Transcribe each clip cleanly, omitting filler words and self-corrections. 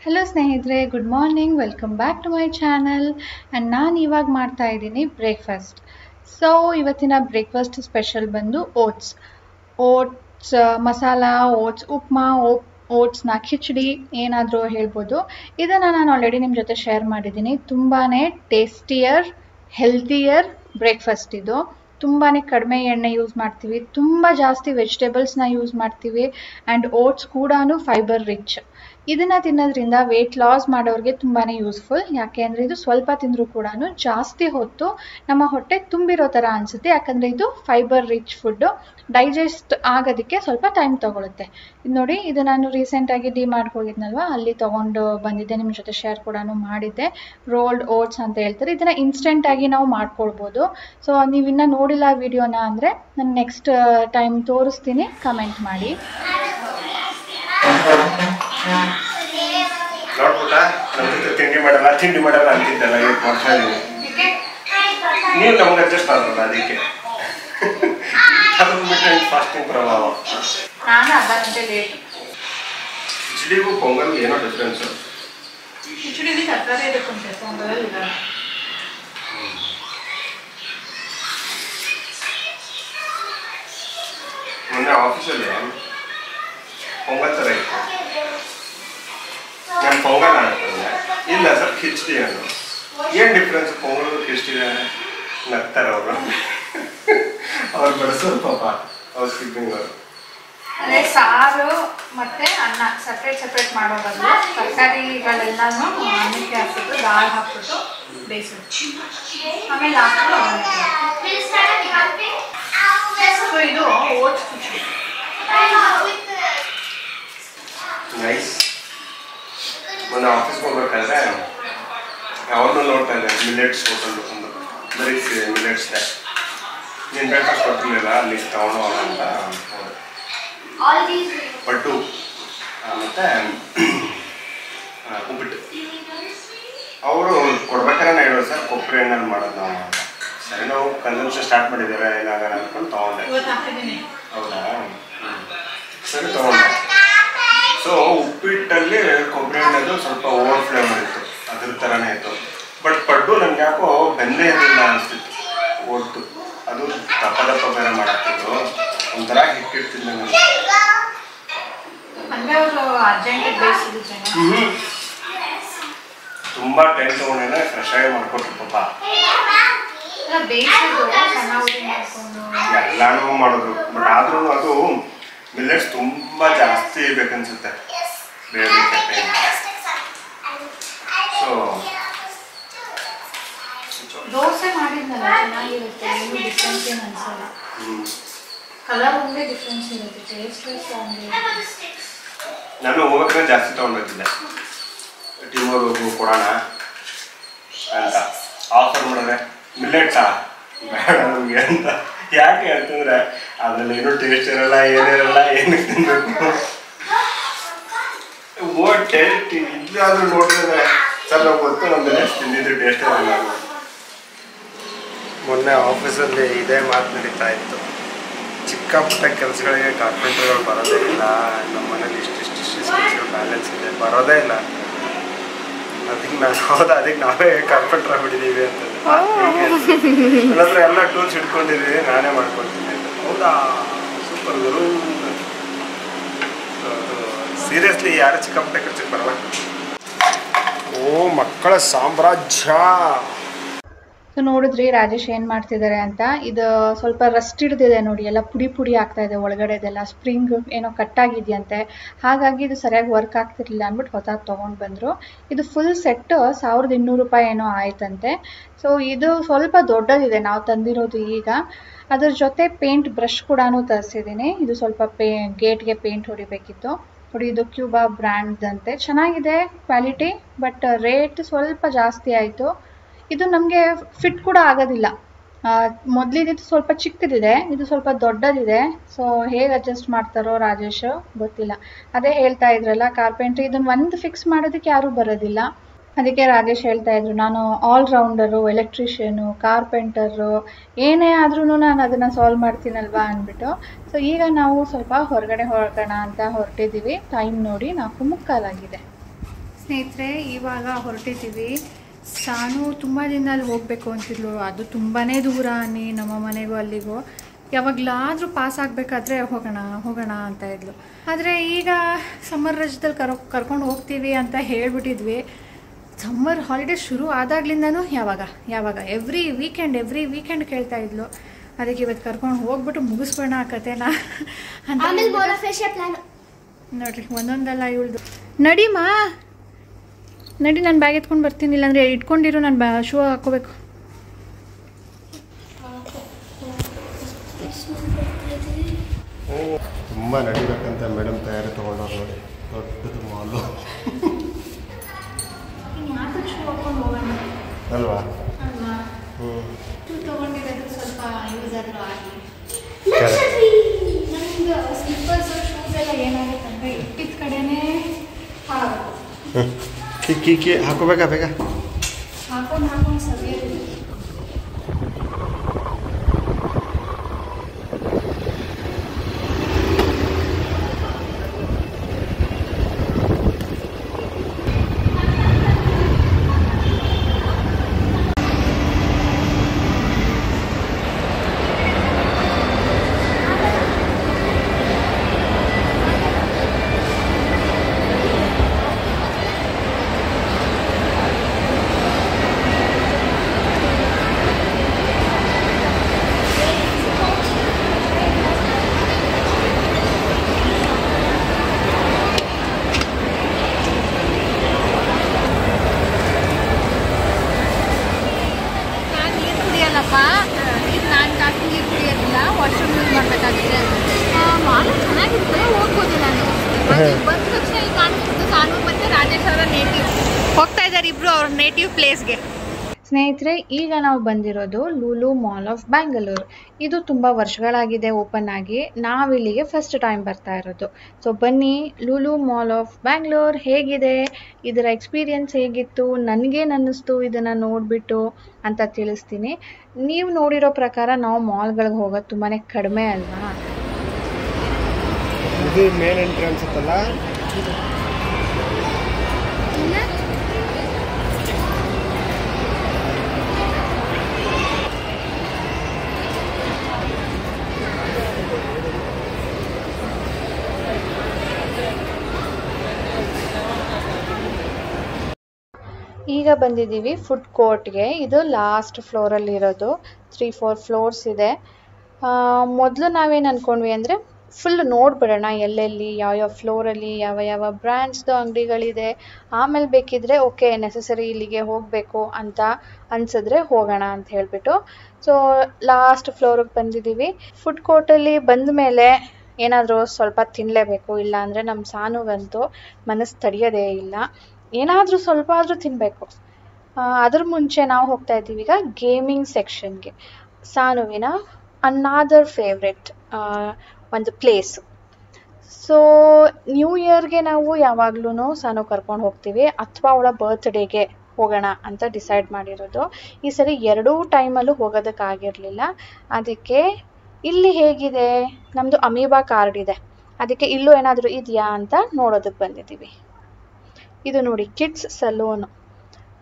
Hello ಸ್ನೇಹಿತರೆ, good morning. Welcome back to my channel. And ನಾನು ಇವಾಗ ಮಾಡ್ತಾ ಇದ್ದೀನಿ ಬ್ರೇಕ್ಫಾಸ್ಟ್. ಸೊ ಇವತ್ತಿನ ಬ್ರೇಕ್ಫಾಸ್ಟ್ ಸ್ಪೆಷಲ್ ಬಂದು ಓಟ್ಸ್ ಮಸಾಲ ಓಟ್ಸ್, ಉಪ್ಮಾ, ಓಟ್ಸ್ನ ಕಿಚಡಿ ಏನಾದರೂ ಹೇಳ್ಬೋದು. ಇದನ್ನು ನಾನು ಆಲ್ರೆಡಿ ನಿಮ್ಮ ಜೊತೆ ಶೇರ್ ಮಾಡಿದ್ದೀನಿ. ತುಂಬಾ ಟೇಸ್ಟಿಯರ್, ಹೆಲ್ತಿಯರ್ ಬ್ರೇಕ್ಫಾಸ್ಟ್ ಇದು. ತುಂಬಾ ಕಡಿಮೆ ಎಣ್ಣೆ ಯೂಸ್ ಮಾಡ್ತೀವಿ, ತುಂಬ ಜಾಸ್ತಿ ವೆಜಿಟೇಬಲ್ಸ್ನ ಯೂಸ್ ಮಾಡ್ತೀವಿ. ಆ್ಯಂಡ್ ಓಟ್ಸ್ ಕೂಡ ಫೈಬರ್ ರಿಚ್. ಇದನ್ನು ತಿನ್ನೋದ್ರಿಂದ ವೆಯ್ಟ್ ಲಾಸ್ ಮಾಡೋರಿಗೆ ತುಂಬಾ ಯೂಸ್ಫುಲ್. ಯಾಕೆ ಅಂದರೆ ಇದು ಸ್ವಲ್ಪ ತಿಂದರೂ ಕೂಡ ಜಾಸ್ತಿ ಹೊತ್ತು ನಮ್ಮ ಹೊಟ್ಟೆ ತುಂಬಿರೋ ಥರ ಅನಿಸುತ್ತೆ. ಯಾಕಂದರೆ ಇದು ಫೈಬರ್ ರಿಚ್ ಫುಡ್ಡು. ಡೈಜೆಸ್ಟ್ ಆಗೋದಕ್ಕೆ ಸ್ವಲ್ಪ ಟೈಮ್ ತೊಗೊಳುತ್ತೆ. ಇದು ನೋಡಿ, ಇದು ನಾನು ರೀಸೆಂಟಾಗಿ ಡಿ-ಮಾರ್ಟ್ಗೆ ಹೋಗಿದ್ನಲ್ವ, ಅಲ್ಲಿ ತೊಗೊಂಡು ಬಂದಿದ್ದೆ. ನಿಮ್ಮ ಜೊತೆ ಶೇರ್ ಕೂಡ ಮಾಡಿದ್ದೆ. ರೋಲ್ಡ್ ಓಟ್ಸ್ ಅಂತ ಹೇಳ್ತಾರೆ. ಇದನ್ನು ಇನ್ಸ್ಟೆಂಟಾಗಿ ನಾವು ಮಾಡ್ಕೊಳ್ಬೋದು. ಸೊ ನೀವಿನ್ನೂ ನೋಡಿಲ್ಲ ವಿಡಿಯೋನ ಅಂದರೆ ನಾನು ನೆಕ್ಸ್ಟ್ ಟೈಮ್ ತೋರಿಸ್ತೀನಿ, ಕಮೆಂಟ್ ಮಾಡಿ. ನೋಡ್ಬಿಟ್ಟ ತಿಂಡಿ ಮಾಡಲ್ಲ ಅಂತಿದ್ದಲ್ಲ, ಇವತ್ತು ಮಾಡ್ತಾ ಇದೀನಿ. ನೀವು ನಮ್ಗೆ ಅಡ್ಜಸ್ಟ್ ಆಗಲ್ಲ, ಅದಕ್ಕೆ ಫಾಸ್ಟಿಂಗ್ ಪ್ರಭಾವ. ನಾನು ಅರ್ಧ ಗಂಟೆ ಲೇಟ್. ಕಿಚಡಿಗೂ ಪೊಂಗಲ್ ಏನೋ ಡಿಫ್ರೆನ್ಸ್. ಕಿಚಡಿಲಿ ತರಕಾರಿ ಇರುತ್ತೆ, ಪೊಂಗಲಲ್ಲಿ ಇಲ್ಲ. ಮೊನ್ನೆ ಆಫೀಸಲ್ಲಿ ಪೊಂಗಲ್ ಥರ ಇತ್ತು. ನಾನು ಪೊಂಗಲ್ ಆಗ್ತದೆ, ಇಲ್ಲ ಸರ್ ಕಿಚಡಿ ಅನ್ನು. ಏನು ಡಿಫ್ರೆನ್ಸ್ ಪೊಂಗಲ್ ಕಿಚಡಿ? ನಗ್ತಾರೆ ಅವರು. ಅವ್ರು ಬಡಿಸೋರು ಪಾಪ, ಅವ್ರು ಸ್ಕಿಪ್ಪಿಂಗ್ ಅವರು. ಅದೇ ಸಾರು ಮತ್ತೆ ಅನ್ನ ಸಪ್ರೇಟ್ ಮಾಡೋ ಬದಲು ತರಕಾರಿಗಳೆಲ್ಲನೂ ಅನ್ನಕ್ಕೆ ಹಾಕ್ಬಿಟ್ಟು ದಾಲ್ ಹಾಕ್ಬಿಟ್ಟು ಬೇಯಿಸೋದು, ಆಮೇಲೆ ಹಾಕ್ಬಿಟ್ಟು ಇದು ಓಟ್ಸ್ ಕಿಚಡಿ. ನೈಸ್. ಮೊನ್ನೆ ಆಫೀಸ್ಗೆ ಹೋಗ್ಬೇಕಾದ್ರೆ ಅವ್ರನ್ನೂ ನೋಡ್ತಾ ಇದ್ದೆ, ಮಿಲೆಟ್ಸ್ ಹೋಟೆಲ್ ಒಂದು ಬರೀ ಮಿಲೆಟ್ಸ್ದೆ. ನೀನು ಬ್ರೇಕ್ಫಾಸ್ಟ್ ಕೊಟ್ಟಿರಲಿಲ್ಲ, ಅಲ್ಲಿ ತೊಗೊಂಡೋಗೋಣ ಅಂತ ಹೋದೆ. ಪಟ್ಟು ಮತ್ತು ಉಪ್ಪಿಟ್ಟು. ಅವರು ಕೊಡ್ಬೇಕಾದ್ರೆ ಹೇಳೋದು, ಸರ್ ಕೊಬ್ಬರಿ ಎಣ್ಣೆಲ್ಲಿ ಮಾಡೋದು ನಾವು ಅಂತ. ಸರಿ, ನಾವು ಕನ್ಸಂಪ್ಷನ್ ಸ್ಟಾರ್ಟ್ ಮಾಡಿದ್ದೇವೆ, ಏನಾಗಲ್ಲ ಅಂದ್ಕೊಂಡು ತೊಗೊಂಡೆ. ಹೌದಾ? ಸರಿ, ತೊಗೊಂಡೆ. ಸೊ ಉಪ್ಪಿಟ್ಟಲ್ಲಿ ಕೊಬ್ಬರಿ ಎಣ್ಣೆದು ಸ್ವಲ್ಪ ಓವರ್ ಫ್ಲೇವರ್ ಇತ್ತು, ಅದ್ರ ಥರನೇ ಇತ್ತು. ಬಟ್ ಪಡ್ಡು ನನಗೆ ಯಾಕೋ ಬೆಂದೇ ಇರಲಿಲ್ಲ ಅನಿಸ್ತಿತ್ತು. ಒಟ್ಟು ಅದು ದಪ್ಪ ಬೇರೆ ಮಾಡಾಕ್ತಿದ್ರು, ಒಂಥರ ಹಿಟ್ಟಿರ್ತಿದ್ದ ನನಗೆ. ತುಂಬ ಟೈಮ್ ತೊಗೊಂಡೇನೆ, ಫ್ರೆಶ್ ಆಗಿ ಮಾಡ್ಕೊಟ್ರು ಪಾಪ. ಎಲ್ಲಾನು ಮಾಡಿದ್ರು. ಬಟ್ ಆದ್ರೂ ಅದು ಮಿಲೆಟ್ಸ್ ತುಂಬ ಜಾಸ್ತಿ ಬೇಕನ್ಸುತ್ತೆ ಬೇಯೋದಕ್ಕೆ. ಸೊ ದೋಸೆ ಮಾಡಿದ್ನಲ್ಲ, ಚೆನ್ನಾಗಿರುತ್ತೆ, ಏನು ಡಿಫ್ರೆನ್ಸ್ ಏನು ಅನ್ಸಲ್ಲ. ಕಲರ್ ಒಂದೇ ಡಿಫ್ರೆನ್ಸ್ ಇರುತ್ತೆ, ಟೇಸ್ಟ್ ಒಂದೇ. ನಾನು ಹೋಗೋದ್ರೆ ಜಾಸ್ತಿ ತೊಗೊಂಡಿದ್ದೆ, ಟೀಮವ್ರಿಗೂ ಕೊಡೋಣ ಅಂತ ಆಫರ್ ಮಾಡಿದ್ರೆ, ಮಿಲೆಟ್ಸಾ ಬೇಡ ನಮಗೆ ಅಂತ. ಯಾಕೆ ಅಂತಂದರೆ ಅದರಲ್ಲಿ ಏನೂ ಟೇಸ್ಟ್ ಇರಲ್ಲ, ಏನಿರಲ್ಲ, ಏನಕ್ಕೆ ತಿನ್ನಬೇಕು. ಟೇಸ್ಟ್ ಇಲ್ಲಾದರೂ ನೋಡಿದ್ರೆ ಸರ್ ನಾವು ಗೊತ್ತು, ನಮ್ಮ ಮಿಲೆಟ್ಸ್ ತಿಂದಿದ್ದು ಟೇಸ್ಟ್ ಇರಲ್ಲ. ಮೊನ್ನೆ ಆಫೀಸಲ್ಲಿ ಇದೇ ಮಾತು ನಡೀತಾ ಇತ್ತು. ಚಿಕ್ಕ ಪುಟ್ಟ ಕೆಲಸಗಳಿಗೆ ಕಾರ್ಪೆಂಟರ್ಗಳು ಬರೋದೇ ಇಲ್ಲ, ನಮ್ಮ ಮನೇಲಿ ಇಷ್ಟಿಷ್ಟು ಬ್ಯಾಲೆನ್ಸ್ ಇದೆ, ಬರೋದೇ ಇಲ್ಲ. ಅದಕ್ಕೆ ನಾನು ಹೌದಾ, ಅದಕ್ಕೆ ನಾವೇ ಕಾರ್ಪೆಂಟರ್ ಆಗ್ಬಿಟ್ಟಿದ್ದೀವಿ ಅಂತಂದ್ರೆ. ನನ್ನ ಹತ್ರ ಎಲ್ಲ ಟೂಲ್ಸ್ ಇಟ್ಕೊಂಡಿದ್ದೀವಿ, ನಾನೇ ಮಾಡ್ಕೊಳ್ತೀನಿ. ಹೌದಾ, ಸೂಪರ್ ಗುರು. ಸೀರಿಯಸ್ಲಿ ಯಾರು ಚಿಕ್ಕ ಪುಟ್ಟ ಕೆಲಸಕ್ಕೆ ಬರಲ್ಲ. ಓ ಮಕ್ಕಳ ಸಾಮ್ರಾಜ್ಯ. ಸೊ ನೋಡಿದ್ರಿ ರಾಜೇಶ್ ಏನು ಮಾಡ್ತಿದ್ದಾರೆ ಅಂತ. ಇದು ಸ್ವಲ್ಪ ರಸ್ಟ್ ಹಿಡ್ದಿದೆ ನೋಡಿ, ಎಲ್ಲ ಪುಡಿ ಆಗ್ತಾ ಇದೆ ಒಳಗಡೆದೆಲ್ಲ. ಸ್ಪ್ರಿಂಗ್ ಏನೋ ಕಟ್ಟಾಗಿದೆಯಂತೆ, ಹಾಗಾಗಿ ಇದು ಸರಿಯಾಗಿ ವರ್ಕ್ ಆಗ್ತಿರ್ಲಿಲ್ಲ ಅಂದ್ಬಿಟ್ಟು ಹೊತ್ತಾಗಿ ತೊಗೊಂಡು ಬಂದರು. ಇದು ಫುಲ್ ಸೆಟ್ 1200 ರೂಪಾಯಿ ಏನೋ ಆಯ್ತಂತೆ. ಸೊ ಇದು ಸ್ವಲ್ಪ ದೊಡ್ಡದಿದೆ, ನಾವು ತಂದಿರೋದು ಈಗ. ಅದ್ರ ಜೊತೆ ಪೇಂಟ್ ಬ್ರಷ್ ಕೂಡ ತರಿಸಿದ್ದೀನಿ. ಇದು ಸ್ವಲ್ಪ ಗೇಟ್ಗೆ ಪೇಂಟ್ ಹೊಡಿಬೇಕಿತ್ತು ನೋಡಿ. ಇದು ಕ್ಯೂಬಾ ಬ್ರ್ಯಾಂಡ್ದಂತೆ, ಚೆನ್ನಾಗಿದೆ ಕ್ವಾಲಿಟಿ. ಬಟ್ ರೇಟ್ ಸ್ವಲ್ಪ ಜಾಸ್ತಿ ಆಯಿತು. ಇದು ನಮಗೆ ಫಿಟ್ ಕೂಡ ಆಗೋದಿಲ್ಲ. ಮೊದಲಿದ್ದು ಸ್ವಲ್ಪ ಚಿಕ್ಕದಿದೆ, ಇದು ಸ್ವಲ್ಪ ದೊಡ್ಡದಿದೆ. ಸೊ ಹೇಗೆ ಅಡ್ಜಸ್ಟ್ ಮಾಡ್ತಾರೋ ರಾಜೇಶ್ ಗೊತ್ತಿಲ್ಲ. ಅದೇ ಹೇಳ್ತಾ ಇದ್ರಲ್ಲ, ಕಾರ್ಪೆಂಟ್ರಿ ಇದನ್ನು ಒಂದು ಫಿಕ್ಸ್ ಮಾಡೋದಕ್ಕೆ ಯಾರೂ ಬರೋದಿಲ್ಲ. ಅದಕ್ಕೆ ರಾಜೇಶ್ ಹೇಳ್ತಾ ಇದ್ರು, ನಾನು ಆಲ್ರೌಂಡರು, ಎಲೆಕ್ಟ್ರಿಷಿಯನು, ಕಾರ್ಪೆಂಟರು, ಏನೇ ಆದ್ರೂ ನಾನು ಅದನ್ನು ಸಾಲ್ವ್ ಮಾಡ್ತೀನಲ್ವಾ ಅಂದ್ಬಿಟ್ಟು. ಸೊ ಈಗ ನಾವು ಸ್ವಲ್ಪ ಹೊರಗಡೆ ಹೊರಗೋಣ ಅಂತ ಹೊರಟಿದ್ದೀವಿ. ಟೈಮ್ ನೋಡಿ 4:45 ಆಗಿದೆ. ಸ್ನೇಹಿತರೆ ಇವಾಗ ಹೊರಟಿದ್ದೀವಿ. ಸಾನು ತುಂಬ ದಿನ ಅಲ್ಲಿ ಹೋಗಬೇಕು ಅಂತಿದ್ಲು. ಅದು ತುಂಬಾ ದೂರ ನಮ್ಮ ಮನೆಗೂ ಅಲ್ಲಿಗೂ. ಯಾವಾಗಲಾದರೂ ಪಾಸ್ ಆಗಬೇಕಾದ್ರೆ ಹೋಗೋಣ ಅಂತ ಇದ್ಲು. ಆದರೆ ಈಗ ಸಮ್ಮರ್ ರಜದಲ್ಲಿ ಕರ್ಕೊಂಡು ಹೋಗ್ತೀವಿ ಅಂತ ಹೇಳಿಬಿಟ್ಟಿದ್ವಿ. ಸಮ್ಮರ್ ಹಾಲಿಡೇ ಶುರು ಆದಾಗ್ಲಿಂದನೂ ಯಾವಾಗ ಎವ್ರಿ ವೀಕೆಂಡ್ ಕೇಳ್ತಾ ಇದ್ಲು. ಅದಕ್ಕೆ ಇವತ್ತು ಕರ್ಕೊಂಡು ಹೋಗ್ಬಿಟ್ಟು ಮುಗಿಸ್ಬೇಡ ಕತೆನಾ ಅಂತ ನೋಡ್ರಿ. ಒಂದೊಂದಲ್ಲ ಇವಳ್ದು. ನಡಿಮಾ ನಡಿ, ನಾನು ಬ್ಯಾಗ್ ಎತ್ಕೊಂಡು ಬರ್ತೀನಿ. ಇಲ್ಲಾಂದರೆ ಇಟ್ಕೊಂಡಿರು, ನಾನು ಶೂ ಹಾಕೋಬೇಕು. ತುಂಬ ನಡಿಬೇಕಂತ ಮೇಡಮ್ ತಯಾರಿ ತೊಗೊಂಡವ್ರು ನೋಡಿ. ದೊಡ್ಡದು ಮಾಲು ಅಲ್ವಾ? ತಗೊಂಡಿರೋದು ಸ್ವಲ್ಪ ಯೂಸ್ ಆದರೂ ಆಗಲಿ. ನಮ್ದು ಸ್ಲಿಪ್ಪರ್ಸು ಶೂಸ್ ಎಲ್ಲ ಏನಾಗುತ್ತಂದರೆ ಇಟ್ಟಿದ್ದ ಕಡೆನೇ ಕೀ ಹಾಕೋಬೇಕಾ? ಬೇಗ ಹಾಕೊಂಡು ಸರಿಯಾಗಿ ನಾನು ಜಾಸ್ತಿ ನೀರು ಕುಡಿಯೋದಿಲ್ಲ. ವಾಶ್ರೂಮ್ ಯೂಸ್ ಮಾಡಬೇಕಾಗುತ್ತೆ. ಮಾಲ್ ಚೆನ್ನಾಗಿರುತ್ತೆ, ಹೋಗ್ಬೋದು. ನಾನು ಬಂದ ತಕ್ಷಣ ಇಲ್ಲಿ ಕಾಣಿಸ್ತು ಸಾನು ಮತ್ತು ರಾಜೇಶ್ ಅವರ ನೇಟಿವ್ ಹೋಗ್ತಾ ಇದ್ದಾರೆ ಇಬ್ಬರು ಅವ್ರ ನೇಟಿವ್ ಪ್ಲೇಸ್ಗೆ. ಸ್ನೇಹಿತರೆ, ಈಗ ನಾವು ಬಂದಿರೋದು ಲೂಲು ಮಾಲ್ ಆಫ್ ಬ್ಯಾಂಗಲೂರು. ಇದು ತುಂಬ ವರ್ಷಗಳಾಗಿದೆ ಓಪನ್ ಆಗಿ. ನಾವಿಲ್ಲಿಗೆ ಫಸ್ಟ್ ಟೈಮ್ ಬರ್ತಾ ಇರೋದು. ಸೊ ಬನ್ನಿ, ಲೂಲು ಮಾಲ್ ಆಫ್ ಬ್ಯಾಂಗ್ಳೂರ್ ಹೇಗಿದೆ, ಇದರ ಎಕ್ಸ್ಪೀರಿಯನ್ಸ್ ಹೇಗಿತ್ತು, ನನಗೇನು ಅನ್ನಿಸ್ತು ಇದನ್ನು ನೋಡಿಬಿಟ್ಟು ಅಂತ ತಿಳಿಸ್ತೀನಿ. ನೀವು ನೋಡಿರೋ ಪ್ರಕಾರ ನಾವು ಮಾಲ್ಗಳಿಗೆ ಹೋಗೋದು ತುಂಬಾ ಕಡಿಮೆ ಅಲ್ವಾ? ಇದು ಮೇನ್ ಎಂಟ್ರೆನ್ಸ್ ಅಲ್ಲ. ಈಗ ಬಂದಿದ್ದೀವಿ ಫುಡ್ ಕೋರ್ಟ್ಗೆ. ಇದು ಲಾಸ್ಟ್ ಫ್ಲೋರಲ್ಲಿ ಇರೋದು. 3-4 ಫ್ಲೋರ್ಸ್ ಇದೆ. ಮೊದಲು ನಾವೇನು ಅಂದ್ಕೊಂಡ್ವಿ ಅಂದರೆ ಫುಲ್ ನೋಡ್ಬಿಡೋಣ ಎಲ್ಲೆಲ್ಲಿ ಯಾವ್ಯಾವ ಫ್ಲೋರಲ್ಲಿ ಯಾವ ಬ್ರ್ಯಾಂಡ್ಸ್ದು ಅಂಗಡಿಗಳಿದೆ. ಆಮೇಲೆ ಬೇಕಿದ್ರೆ ಓಕೆ ನೆಸಸರಿ ಇಲ್ಲಿಗೆ ಹೋಗಬೇಕು ಅಂತ ಅನ್ಸಿದ್ರೆ ಹೋಗೋಣ ಅಂತ ಹೇಳಿಬಿಟ್ಟು ಸೊ ಲಾಸ್ಟ್ ಫ್ಲೋರಿಗೆ ಬಂದಿದ್ದೀವಿ. ಫುಡ್ ಕೋರ್ಟಲ್ಲಿ ಬಂದ ಮೇಲೆ ಏನಾದರೂ ಸ್ವಲ್ಪ ತಿನ್ನಲೇಬೇಕು. ಇಲ್ಲ ಅಂದರೆ ನಮ್ಮ ಸಾನುಗಂತೂ ಮನಸ್ಸು ತಡೆಯೋದೇ ಇಲ್ಲ. ಏನಾದರೂ ಸ್ವಲ್ಪ ಆದರೂ ತಿನ್ನಬೇಕು. ಅದ್ರ ಮುಂಚೆ ನಾವು ಹೋಗ್ತಾ ಇದ್ದೀವಿ ಈಗ ಗೇಮಿಂಗ್ ಸೆಕ್ಷನ್ಗೆ. ಸಾನುವಿನ ಅನಾದರ್ ಫೇವ್ರೆಟ್ ಒಂದು ಪ್ಲೇಸು. ಸೊ ನ್ಯೂ ಇಯರ್ಗೆ ನಾವು ಯಾವಾಗ್ಲೂ ಸಾನು ಕರ್ಕೊಂಡು ಹೋಗ್ತೀವಿ ಅಥವಾ ಅವಳ ಬರ್ತ್ಡೇಗೆ ಹೋಗೋಣ ಅಂತ ಡಿಸೈಡ್ ಮಾಡಿರೋದು. ಈ ಸರಿ ಎರಡೂ ಟೈಮಲ್ಲೂ ಹೋಗೋದಕ್ಕಾಗಿರಲಿಲ್ಲ. ಅದಕ್ಕೆ ಇಲ್ಲಿ ಹೇಗಿದೆ, ನಮ್ಮದು ಅಮೀಬಾ ಕಾರ್ಡ್ ಇದೆ. ಅದಕ್ಕೆ ಇಲ್ಲೂ ಏನಾದರೂ ಇದೆಯಾ ಅಂತ ನೋಡೋದಕ್ಕೆ ಬಂದಿದ್ದೀವಿ. ಇದು ನೋಡಿ ಕಿಡ್ಸ್ ಸಲೂನು.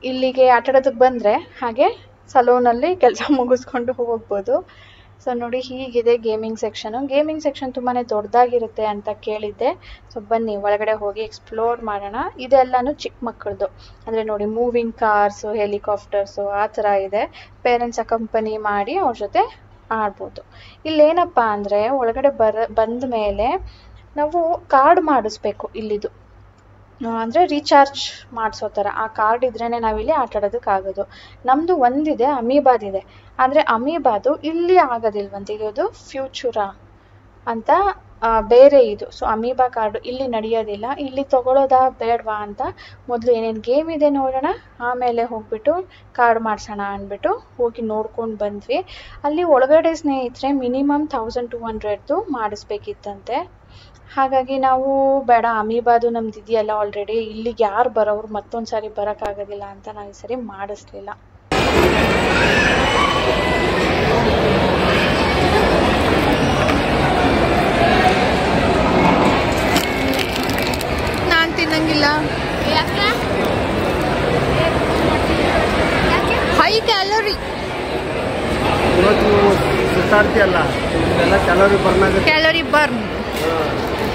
ಇಲ್ಲಿಗೆ ಆಟಾಡೋದಕ್ಕೆ ಬಂದರೆ ಹಾಗೆ ಸಲೂನಲ್ಲಿ ಕೆಲಸ ಮುಗಿಸ್ಕೊಂಡು ಹೋಗ್ಬೋದು. ಸೊ ನೋಡಿ ಹೀಗಿದೆ ಗೇಮಿಂಗ್ ಸೆಕ್ಷನು. ಗೇಮಿಂಗ್ ಸೆಕ್ಷನ್ ತುಂಬಾ ದೊಡ್ಡದಾಗಿರುತ್ತೆ ಅಂತ ಕೇಳಿದ್ದೆ. ಸೊ ಬನ್ನಿ ಒಳಗಡೆ ಹೋಗಿ ಎಕ್ಸ್ಪ್ಲೋರ್ ಮಾಡೋಣ. ಇದೆಲ್ಲನೂ ಚಿಕ್ಕ ಮಕ್ಕಳದು. ಅಂದರೆ ನೋಡಿ ಮೂವಿಂಗ್ ಕಾರ್ಸು, ಹೆಲಿಕಾಪ್ಟರ್ಸು ಆ ಥರ ಇದೆ. ಪೇರೆಂಟ್ಸ್ ಅಕಂಪನಿ ಮಾಡಿ ಅವ್ರ ಜೊತೆ ಆಡ್ಬೋದು. ಇಲ್ಲೇನಪ್ಪ ಅಂದರೆ ಒಳಗಡೆ ಬಂದ ಮೇಲೆ ನಾವು ಕಾರ್ಡ್ ಮಾಡಿಸ್ಬೇಕು. ಇಲ್ಲಿದು ಅಂದರೆ ರೀಚಾರ್ಜ್ ಮಾಡಿಸೋ ಥರ ಆ ಕಾರ್ಡ್ ಇದ್ರೇ ನಾವಿಲ್ಲಿ ಆಟಾಡೋದಕ್ಕಾಗೋದು. ನಮ್ಮದು ಒಂದಿದೆ ಅಮೀಬಾದಿದೆ. ಆದರೆ ಅಮೀಬಾದು ಇಲ್ಲಿ ಆಗೋದಿಲ್ವಂತೆ. ಇದು ಫ್ಯೂಚುರಾ ಅಂತ ಬೇರೆ ಇದು. ಸೊ ಅಮೀಬಾ ಕಾರ್ಡು ಇಲ್ಲಿ ನಡೆಯೋದಿಲ್ಲ. ಇಲ್ಲಿ ತೊಗೊಳೋದಾ ಬೇಡವಾ ಅಂತ ಮೊದಲು ಏನೇನು ಗೇಮ್ ಇದೆ ನೋಡೋಣ, ಆಮೇಲೆ ಹೋಗ್ಬಿಟ್ಟು ಕಾರ್ಡ್ ಮಾಡಿಸೋಣ ಅಂದ್ಬಿಟ್ಟು ಹೋಗಿ ನೋಡ್ಕೊಂಡು ಬಂದ್ವಿ. ಅಲ್ಲಿ ಒಳಗಡೆ ಸ್ನೇಹಿತರೆ ಮಿನಿಮಮ್ 1200ದು ಮಾಡಿಸ್ಬೇಕಿತ್ತಂತೆ. ಹಾಗಾಗಿ ನಾವು ಬೇಡ ಅಮೀಬಾದು ನಮ್ದು ಇದೆಯಲ್ಲ ಆಲ್ರೆಡಿ, ಇಲ್ಲಿಗೆ ಯಾರು ಬರೋರು ಮತ್ತೊಂದು ಸಾರಿ ಬರೋಕ್ಕಾಗೋದಿಲ್ಲ ಅಂತ ನಾವು ಈ ಸರಿ ಮಾಡಿಸ್ಲಿಲ್ಲ. ನಾನು ತಿನ್ನಂಗಿಲ್ಲ. ಹೈ ಕ್ಯಾಲೋರಿ ಸುತ್ತಾಡ್ತೀಯಲ್ಲ ಇದೆಲ್ಲ ಕ್ಯಾಲೋರಿ ಬರ್ನ್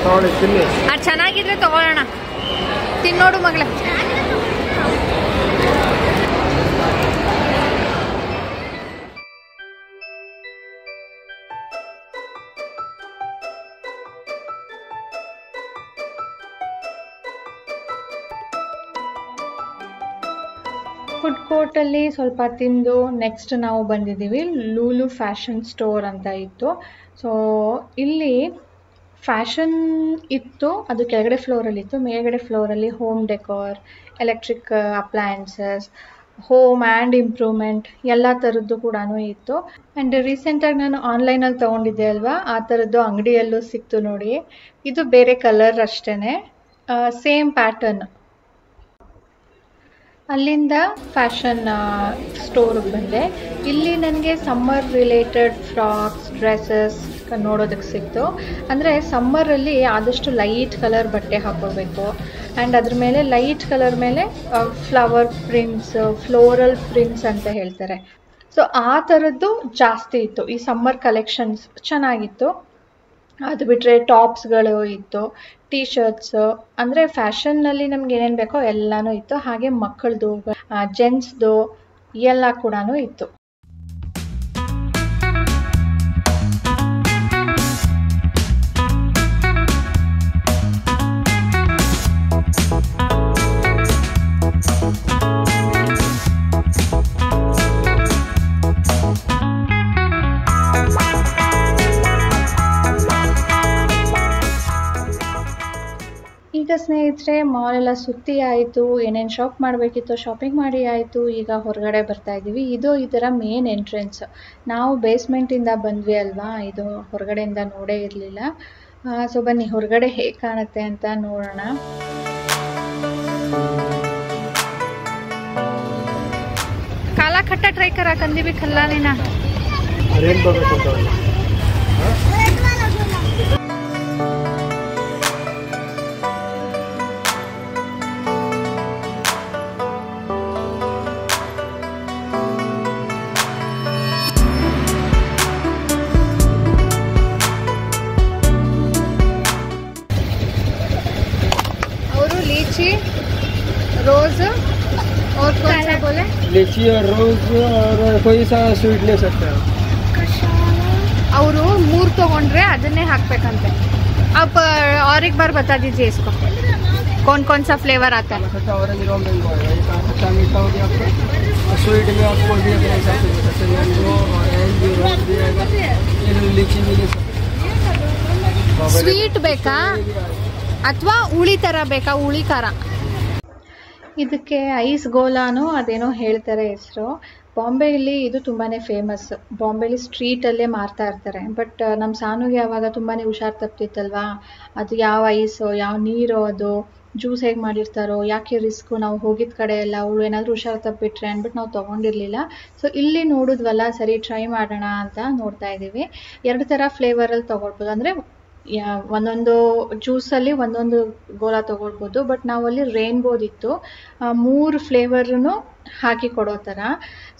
ತಗೊಳ್ಳಿ ತಿನ್ನಿ. ಅದು ಚೆನ್ನಾಗಿದ್ರೆ ತಗೊಳ್ಳೋಣ. ತಿನ್ನೋಡು ಮಗಳೇ. ಫುಡ್ ಕೋರ್ಟಲ್ಲಿ ಸ್ವಲ್ಪ ತಿಂದು ನೆಕ್ಸ್ಟ್ ನಾವು ಬಂದಿದ್ದೀವಿ ಲೂಲು ಫ್ಯಾಷನ್ ಸ್ಟೋರ್ ಅಂತ ಇತ್ತು. ಸೊ ಇಲ್ಲಿ ಫ್ಯಾಷನ್ ಇತ್ತು, ಅದು ಕೆಳಗಡೆ ಫ್ಲೋರಲ್ಲಿ ಇತ್ತು. ಮೇಲ್ಗಡೆ ಫ್ಲೋರಲ್ಲಿ home decor, electric appliances, home and improvement ಎಲ್ಲ ಥರದ್ದು ಕೂಡ ಇತ್ತು. ಆ್ಯಂಡ್ ರೀಸೆಂಟಾಗಿ ನಾನು ಆನ್ಲೈನಲ್ಲಿ ತೊಗೊಂಡಿದ್ದೆ ಅಲ್ವಾ, ಆ ಥರದ್ದು ಅಂಗಡಿಯಲ್ಲೂ ಸಿಕ್ತು ನೋಡಿ. ಇದು ಬೇರೆ ಕಲರ್ ಅಷ್ಟೇ, ಸೇಮ್ ಪ್ಯಾಟರ್ನ್. ಅಲ್ಲಿಂದ ಫ್ಯಾಷನ್ ಸ್ಟೋರಿಗೆ ಬಂದೆ. ಇಲ್ಲಿ ನನಗೆ ಸಮ್ಮರ್ ರಿಲೇಟೆಡ್ ಫ್ರಾಕ್ಸ್, ಡ್ರೆಸ್ಸಸ್ ನೋಡೋದಕ್ಕೆ ಸಿಕ್ತು. ಅಂದರೆ ಸಮ್ಮರಲ್ಲಿ ಆದಷ್ಟು ಲೈಟ್ ಕಲರ್ ಬಟ್ಟೆ ಹಾಕೋಬೇಕು. ಆ್ಯಂಡ್ ಅದ್ರ ಮೇಲೆ ಲೈಟ್ ಕಲರ್ ಮೇಲೆ ಫ್ಲವರ್ ಪ್ರಿಂಟ್ಸ್, ಫ್ಲೋರಲ್ ಪ್ರಿಂಟ್ಸ್ ಅಂತ ಹೇಳ್ತಾರೆ. ಸೊ ಆ ಥರದ್ದು ಜಾಸ್ತಿ ಇತ್ತು. ಈ ಸಮ್ಮರ್ ಕಲೆಕ್ಷನ್ಸ್ ಚೆನ್ನಾಗಿತ್ತು. ಅದು ಬಿಟ್ಟರೆ ಟಾಪ್ಸ್ಗಳು ಇತ್ತು, ಟೀ ಶರ್ಟ್ಸು, ಅಂದರೆ ಫ್ಯಾಷನ್ನಲ್ಲಿ ನಮ್ಗೆ ಏನೇನು ಬೇಕೋ ಎಲ್ಲನೂ ಇತ್ತು. ಹಾಗೆ ಮಕ್ಕಳದು, ಜೆಂಟ್ಸ್ದು ಎಲ್ಲ ಕೂಡ ಇತ್ತು. ಈಗ ಸ್ನೇಹಿತರೆ ಮಾಲೆಲ್ಲ ಸುತ್ತಿ ಆಯಿತು, ಏನೇನು ಶಾಪ್ ಮಾಡಬೇಕಿತ್ತು ಶಾಪಿಂಗ್ ಮಾಡಿ ಆಯಿತು. ಈಗ ಹೊರಗಡೆ ಬರ್ತಾ ಇದ್ದೀವಿ. ಇದು ಇದರ ಮೇನ್ ಎಂಟ್ರೆನ್ಸ್. ನಾವು ಬೇಸ್ಮೆಂಟಿಂದ ಬಂದ್ವಿ ಅಲ್ವಾ, ಇದು ಹೊರಗಡೆಯಿಂದ ನೋಡೇ ಇರಲಿಲ್ಲ. ಸೊ ಬನ್ನಿ ಹೊರಗಡೆ ಹೇಗೆ ಕಾಣುತ್ತೆ ಅಂತ ನೋಡೋಣ. ಕಾಲ ಕಟ್ಟ ಟ್ರೈ ಕರ ಕಂದಿವಿ ಕಲ್ಲಾನೇನ रोज और कौन सा बोले? लीची और रोज और कोई सा स्वीट ले सकते हैं. ಅವರು 3 तोगोंड्रे ಅದನ್ನೇ ಹಾಕಬೇಕಂತೆ. अब और एक बार बता दीजिए इसको कौन कौन सा फ्लेवर आता है? ऑरेंज रो मैंगो है, अच्छा मीठा हो गया आपका. स्वीट में आपको भी अपने हिसाब से जैसे मैंगो, ऑरेंज, रोज भी आएगा. लीची भी ले सकते. ಸ್ವೀಟ್ ಬೇಕಾ ಅಥವಾ ಹುಳಿ ಥರ ಬೇಕಾ? ಹುಳಿ ಖಾರ. ಇದಕ್ಕೆ ಐಸ್ ಗೋಲಾನು ಅದೇನೋ ಹೇಳ್ತಾರೆ ಹೆಸರು. ಬಾಂಬೆಯಲ್ಲಿ ಇದು ತುಂಬಾ ಫೇಮಸ್. ಬಾಂಬೆಲಿ ಸ್ಟ್ರೀಟಲ್ಲೇ ಮಾರ್ತಾ ಇರ್ತಾರೆ. ಬಟ್ ನಮ್ಮ ಸಾನುಗೆ ಆವಾಗ ತುಂಬಾ ಹುಷಾರು ತಪ್ತಿತ್ತಲ್ವಾ, ಅದು ಯಾವ ಐಸೋ ಯಾವ ನೀರೋ ಅದು ಜ್ಯೂಸ್ ಹೇಗೆ ಮಾಡಿರ್ತಾರೋ, ಯಾಕೆ ರಿಸ್ಕು, ನಾವು ಹೋಗಿದ್ದ ಕಡೆ ಎಲ್ಲ ಅವಳು ಏನಾದರೂ ಹುಷಾರು ತಪ್ಪಿಟ್ರೆ ಅಂದ್ಬಿಟ್ಟು ನಾವು ತೊಗೊಂಡಿರಲಿಲ್ಲ. ಸೊ ಇಲ್ಲಿ ನೋಡಿದ್ವಲ್ಲ, ಸರಿ ಟ್ರೈ ಮಾಡೋಣ ಅಂತ ನೋಡ್ತಾ ಇದ್ದೀವಿ. 2 ಥರ ಫ್ಲೇವರಲ್ಲಿ ತೊಗೊಳ್ಬೋದು. ಅಂದರೆ ಒಂದೊಂದು ಜ್ಯೂಸಲ್ಲಿ ಒಂದೊಂದು ಗೋಲಾ ತೊಗೊಳ್ಬೋದು. ಬಟ್ ನಾವಲ್ಲಿ ರೇನ್ಬೋದಿತ್ತು, 3 ಫ್ಲೇವರ್ನು ಹಾಕಿ ಕೊಡೋ ಥರ.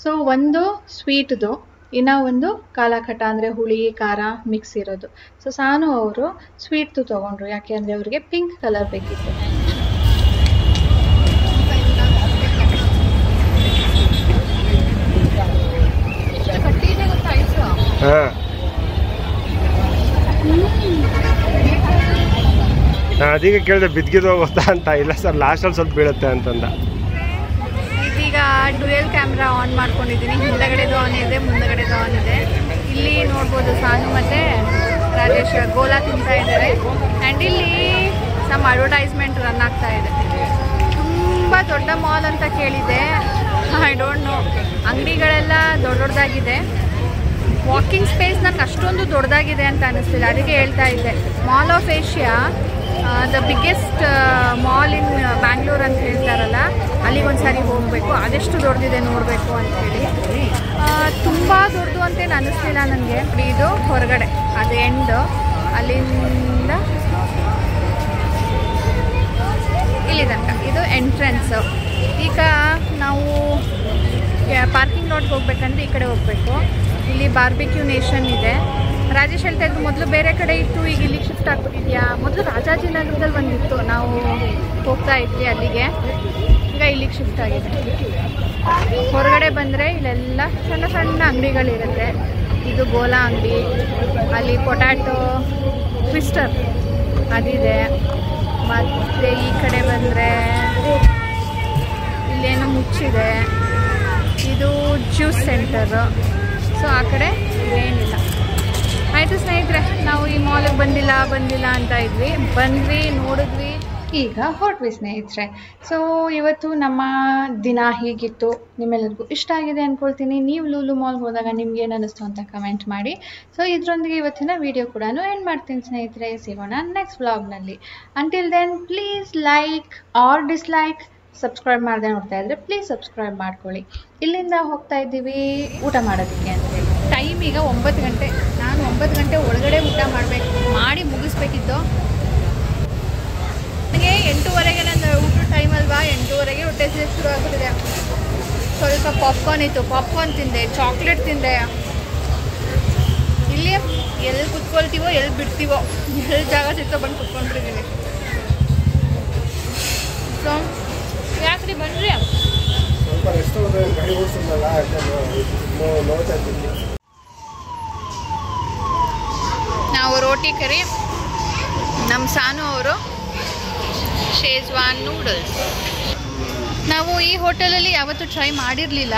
ಸೊ ಒಂದು ಸ್ವೀಟ್ದು, ಇನ್ನೂ ಒಂದು ಕಾಲಾಕಟ ಅಂದರೆ ಹುಳಿ ಖಾರ ಮಿಕ್ಸ್ ಇರೋದು. ಸೊ ಸಾನು ಅವರು ಸ್ವೀಟ್ದು ತೊಗೊಂಡ್ರು, ಯಾಕೆ ಅಂದರೆ ಅವ್ರಿಗೆ ಪಿಂಕ್ ಕಲರ್ ಬೇಕಿತ್ತು. ಅದೀಗ ಕೇಳಿದೆ ಬಿದ್ಗಿದ್ದು ಹೋಗುತ್ತಾ ಅಂತ. ಇಲ್ಲ ಸರ್, ಲಾಸ್ಟಲ್ಲಿ ಸ್ವಲ್ಪ ಬೀಳುತ್ತೆ ಅಂತಂದ. ಇದೀಗ ಡ್ಯುಯಲ್ ಕ್ಯಾಮ್ರಾ ಆನ್ ಮಾಡ್ಕೊಂಡಿದ್ದೀನಿ. ಹಿಂದಗಡೆದು ಆನ್ ಇದೆ, ಮುಂದಗಡೆದು ಆನ್ ಇದೆ. ಇಲ್ಲಿ ನೋಡ್ಬೋದು ಸಾನು ಮತ್ತು ರಾಜೇಶ್ ಗೋಲಾ ತಿಂತಾ ಇದ್ದಾರೆ. ಆ್ಯಂಡ್ ಇಲ್ಲಿ ನಮ್ಮ ಅಡ್ವರ್ಟೈಸ್ಮೆಂಟ್ ರನ್ ಆಗ್ತಾ ಇದೆ. ತುಂಬ ದೊಡ್ಡ ಮಾಲ್ ಅಂತ ಕೇಳಿದೆ, ಐ ಡೋಂಟ್ ನೋ. ಅಂಗಡಿಗಳೆಲ್ಲ ದೊಡ್ಡದಾಗಿದೆ. ವಾಕಿಂಗ್ ಸ್ಪೇಸ್ ನನಗೆ ಅಷ್ಟೊಂದು ದೊಡ್ಡದಾಗಿದೆ ಅಂತ ಅನ್ನಿಸ್ತಿಲ್ಲ, ಅದಕ್ಕೆ ಹೇಳ್ತಾ ಇದ್ದೆ. Mall of Asia, the biggest mall in Bangalore ಅಂತ ಹೇಳ್ತಾರಲ್ಲ, ಅಲ್ಲಿಗೆ ಒಂದು ಸಾರಿ ಹೋಗಬೇಕು. ಅದೆಷ್ಟು ದೊಡ್ಡದಿದೆ ನೋಡಬೇಕು ಅಂಥೇಳಿ. ತುಂಬ ದೊಡ್ಡದು ಅಂತೇನು ಅನ್ನಿಸ್ಲಿಲ್ಲ ನನಗೆ. ಇದು ಹೊರಗಡೆ ಅದು ಎಂಡ್, ಅಲ್ಲಿಂದ ಇಲ್ಲಿ ತನಕ ಇದು ಎಂಟ್ರೆನ್ಸು. ಈಗ ನಾವು ಪಾರ್ಕಿಂಗ್ ಲಾಟ್ಗೆ ಹೋಗ್ಬೇಕಂದ್ರೆ ಈ ಕಡೆ ಹೋಗಬೇಕು. ಇಲ್ಲಿ ಬಾರ್ಬಿಕ್ಯೂ ನೇಷನ್ ಇದೆ. ರಾಜೇಶ್ ಹೇಳ್ತಾ ಇದ್ರು ಮೊದಲು ಬೇರೆ ಕಡೆ ಇತ್ತು, ಈಗ ಇಲ್ಲಿಗೆ ಶಿಫ್ಟ್ ಆಗ್ಬಿಟ್ಟಿದ್ಯಾ. ಮೊದಲು ರಾಜಾಜಿನಗರದಲ್ಲಿ ಒಂದಿತ್ತು, ನಾವು ಹೋಗ್ತಾ ಇದ್ವಿ ಅಲ್ಲಿಗೆ, ಈಗ ಇಲ್ಲಿಗೆ ಶಿಫ್ಟ್ ಆಗಿದೆ. ಹೊರಗಡೆ ಬಂದರೆ ಇಲ್ಲೆಲ್ಲ ಸಣ್ಣ ಸಣ್ಣ ಅಂಗಡಿಗಳಿರುತ್ತೆ. ಇದು ಗೋಲಾ ಅಂಗಡಿ, ಅಲ್ಲಿ ಪೊಟ್ಯಾಟೊ ಟ್ವಿಸ್ಟರ್ ಅದಿದೆ. ಮತ್ತು ಈ ಕಡೆ ಬಂದರೆ ಇಲ್ಲೇನೋ ಮುಚ್ಚಿದೆ, ಇದು ಜ್ಯೂಸ್ ಸೆಂಟರು. ಸೊ ಆ ಕಡೆ ಏನಿಲ್ಲ. ಆಯಿತು ಸ್ನೇಹಿತರೆ, ನಾವು ಈ ಮಾಲಿಗೆ ಬಂದಿಲ್ಲ ಅಂತ ಇದ್ವಿ, ಬಂದ್ವಿ, ನೋಡಿದ್ವಿ, ಈಗ ಹೊರಟ್ವಿ ಸ್ನೇಹಿತರೆ. ಸೊ ಇವತ್ತು ನಮ್ಮ ದಿನ ಹೀಗಿತ್ತು. ನಿಮ್ಮೆಲ್ಲರಿಗೂ ಇಷ್ಟ ಆಗಿದೆ ಅಂದ್ಕೊಳ್ತೀನಿ. ನೀವು ಲೂಲು ಮಾಲ್ಗೆ ಹೋದಾಗ ನಿಮ್ಗೆ ಏನು ಅನ್ನಿಸ್ತು ಅಂತ ಕಮೆಂಟ್ ಮಾಡಿ. ಸೊ ಇದರೊಂದಿಗೆ ಇವತ್ತಿನ ವಿಡಿಯೋ ಕೂಡ ಎಂಡ್ ಮಾಡ್ತೀನಿ ಸ್ನೇಹಿತರೆ. ಸಿಗೋಣ ನೆಕ್ಸ್ಟ್ ವ್ಲಾಗ್ನಲ್ಲಿ. Until then please like or dislike. Subscribe ಮಾಡದೆ ನೋಡ್ತಾ ಇದ್ದರೆ ಪ್ಲೀಸ್ ಸಬ್ಸ್ಕ್ರೈಬ್ ಮಾಡ್ಕೊಳ್ಳಿ. ಇಲ್ಲಿಂದ ಹೋಗ್ತಾ ಇದ್ದೀವಿ ಊಟ ಮಾಡೋದಕ್ಕೆ ಅಂತೇಳಿ. ಟೈಮ್ ಈಗ 9 ಗಂಟೆ. ನಾನು 9 ಗಂಟೆ ಒಳಗಡೆ ಊಟ ಮಾಡಿ ಮುಗಿಸ್ಬೇಕಿತ್ತು. ನನಗೆ 8:30ಗೆ ನನ್ನ ಊಟ ಟೈಮ್ ಅಲ್ವಾ, 8:30ಗೆ ಹೊಟ್ಟೆ ಶುರು ಆಗ್ಬಿಟ್ಟಿದೆ. ಸ್ವಲ್ಪ ಪಾಪ್ಕಾರ್ನ್ ಇತ್ತು, ಪಾಪ್ಕಾರ್ನ್ ತಿಂದೆ, ಚಾಕ್ಲೇಟ್ ತಿಂದೆ. ಇಲ್ಲಿ ಎಲ್ಲಿ ಕುತ್ಕೊಳ್ತೀವೋ ಎಲ್ಲಿ ಬಿಡ್ತೀವೋ, ಎಲ್ಲಿ ಜಾಗ ಸಿಗ್ತೋ ಬಂದು ಕುತ್ಕೊಂಡ್ಬಿಟ್ಟಿದ್ದೀನಿ. ಸೊ ಯಾಕ್ರಿ ಬನ್ನಿರಿ. ನಾವು ರೋಟಿ ಕರಿ, ನಮ್ಮ ಸಾನು ಅವರು ಶೇಜ್ವಾನ್ ನೂಡಲ್ಸ್. ನಾವು ಈ ಹೋಟೆಲಲ್ಲಿ ಯಾವತ್ತೂ ಟ್ರೈ ಮಾಡಿರಲಿಲ್ಲ.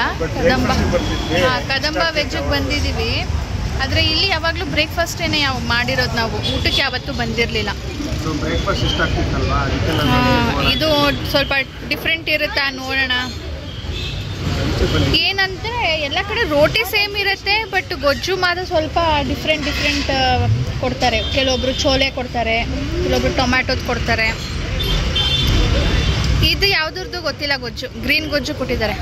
ಕದಂಬ ವೆಜ್ಜಿಗೆ ಬಂದಿದ್ದೀವಿ, ಆದರೆ ಇಲ್ಲಿ ಯಾವಾಗಲೂ ಬ್ರೇಕ್ಫಾಸ್ಟೇನೆ ಮಾಡಿರೋದು. ನಾವು ಊಟಕ್ಕೆ ಯಾವತ್ತೂ ಬಂದಿರಲಿಲ್ಲ. ಇದು ಸ್ವಲ್ಪ ಡಿಫ್ರೆಂಟ್ ಇರುತ್ತಾ ನೋಡೋಣ. ಏನಂದರೆ ಎಲ್ಲ ಕಡೆ ರೋಟಿ ಸೇಮ್ ಇರುತ್ತೆ, ಬಟ್ ಗೊಜ್ಜು ಮಾತ್ರ ಸ್ವಲ್ಪ ಡಿಫ್ರೆಂಟ್ ಕೊಡ್ತಾರೆ. ಕೆಲವೊಬ್ರು ಚೋಲೆ ಕೊಡ್ತಾರೆ, ಕೆಲವೊಬ್ರು ಟೊಮ್ಯಾಟೋದು ಕೊಡ್ತಾರೆ. ಇದು ಯಾವುದ್ರದ್ದು ಗೊತ್ತಿಲ್ಲ, ಗೊಜ್ಜು ಗ್ರೀನ್ ಗೊಜ್ಜು ಕೊಟ್ಟಿದ್ದಾರೆ.